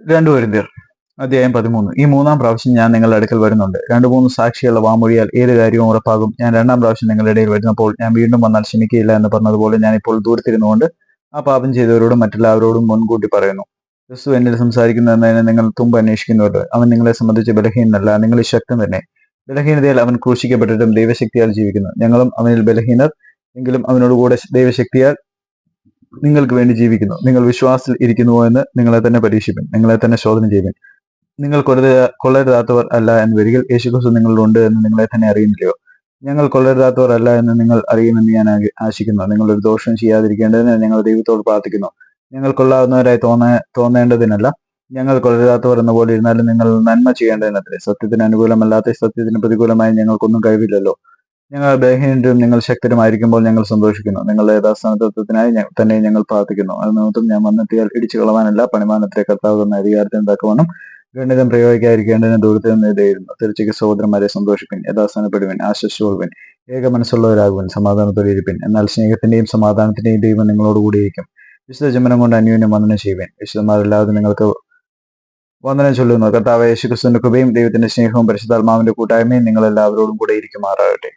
2 കൊരിന്ത്യർ അധ്യായം 13. ഈ 3-ാം പ്രാവശ്യം ഞാൻ നിങ്ങളുടെ അടുക്കൽ വരുന്നുണ്ട്. 2-3 സാക്ഷികളുടെ വാമൊഴിയാൽ ഏത് കാര്യവും ഉറപ്പാകും. ഞാൻ 2-ാം പ്രാവശ്യം നിങ്ങളുടെ ഇടയിൽ വരുന്നപ്പോൾ ഞാൻ വീണ്ടും വന്നാൽ ക്ഷമിക്കയില്ല എന്ന് പറഞ്ഞതുപോലെ ഞാൻ ഇപ്പോൾ ദൂരത്തിരുന്നുകൊണ്ട് ആ പാപം ചെയ്തവരോടും മറ്റെല്ലാവരോടും മുൻകൂട്ടി പറയുന്നു. ക്രിസ്തു എന്നിൽ സംസാരിക്കുന്നു എന്നതിന് നിങ്ങൾ തുമ്പ് അന്വേഷിക്കുന്നുണ്ട്. അവൻ നിങ്ങളെ സംബന്ധിച്ച് ബലഹീനനല്ല, നിങ്ങൾ ശക്തൻ തന്നെ. ബലഹീനതയാൽ അവൻ ക്രൂശിക്കപ്പെട്ടിട്ടും ദൈവശക്തിയാൽ ജീവിക്കുന്നു. ഞങ്ങളും അവനിൽ ബലഹീനർ, എങ്കിലും അവനോടുകൂടെ ദൈവശക്തിയാൽ നിങ്ങൾക്ക് വേണ്ടി ജീവിക്കുന്നു. നിങ്ങൾ വിശ്വാസത്തിൽ ഇരിക്കുന്നുവോ എന്ന് നിങ്ങളെ തന്നെ പരീക്ഷിപ്പിൻ, നിങ്ങളെ തന്നെ ശോധന ചെയ്യുവിൻ. നിങ്ങൾ കൊള്ളരുതാത്തവർ അല്ല എന്ന് വരികിൽ യേശുക്രിസ്തു നിങ്ങളിലുണ്ട് എന്ന് നിങ്ങളെ തന്നെ അറിയുന്നില്ലയോ? ഞങ്ങൾ കൊള്ളരുതാത്തവർ അല്ല എന്ന് നിങ്ങൾ അറിയുമെന്ന് ഞാൻ ആശിക്കുന്നു. നിങ്ങൾ ഒരു ദോഷവും ചെയ്യാതിരിക്കേണ്ടതിന് ഞങ്ങൾ ദൈവത്തോട് പ്രാർത്ഥിക്കുന്നു. ഞങ്ങൾ കൊള്ളാവുന്നവരായി തോന്നേണ്ടതിനല്ല, ഞങ്ങൾ കൊള്ളരുതാത്തവർ എന്ന പോലെ ഇരുന്നാലും നിങ്ങൾ നന്മ ചെയ്യേണ്ടതിനത്രേ. സത്യത്തിന് അനുകൂലമല്ലാത്ത സത്യത്തിന് പ്രതികൂലമായി ഞങ്ങൾക്കൊന്നും കഴിവില്ലല്ലോ. ഞങ്ങൾ ബലഹീനരും നിങ്ങൾ ശക്തരുമായിരിക്കുമ്പോൾ ഞങ്ങൾ സന്തോഷിക്കുന്നു. നിങ്ങളുടെ യഥാസ്ഥാനത്വത്തിനായി തന്നെ ഞങ്ങൾ പ്രാർത്ഥിക്കുന്നു. അത് നിമിത്തം ഞാൻ വന്നെത്തിയാൽ ഇടിച്ചു കളവാനല്ല, പണിമാനത്തിലെ കർത്താവ് എന്ന അധികാരത്തിന് തക്കവണ്ണം ഗണിതം പ്രയോഗിക്കാതിരിക്കേണ്ടതിന് ദൂരത്തിൽ നിന്ന് ഇതായിരുന്നു. തിരിച്ചയ്ക്ക് സഹോദരന്മാരെ സന്തോഷിപ്പിൻ, യഥാസ്ഥാനപ്പെടുവിൻ, ആശ്വസിച്ചുകൊള്ളുവിൻ, ഏക മനസ്സുള്ളവരാകുവിൻ, സമാധാനത്തോടെ ഇരിപ്പിൻ. എന്നാൽ സ്നേഹത്തിന്റെയും സമാധാനത്തിന്റെയും ദൈവം നിങ്ങളോട് കൂടിയിരിക്കും. വിശുദ്ധ ചുമനം കൊണ്ട് അന്യോന്യം വന്ദനം ചെയ്യുവിൻ. വിശുദ്ധന്മാരെല്ലാവരും നിങ്ങൾക്ക് വന്ദനം ചൊല്ലുന്നു. കർത്താവായ യേശുക്രിസ്തുവിന്റെ കൃപയും ദൈവത്തിന്റെ സ്നേഹവും പരിശുദ്ധാത്മാവിന്റെ കൂട്ടായ്മയും നിങ്ങൾ എല്ലാവരോടും കൂടെ ഇരിക്കുമാറാകട്ടെ.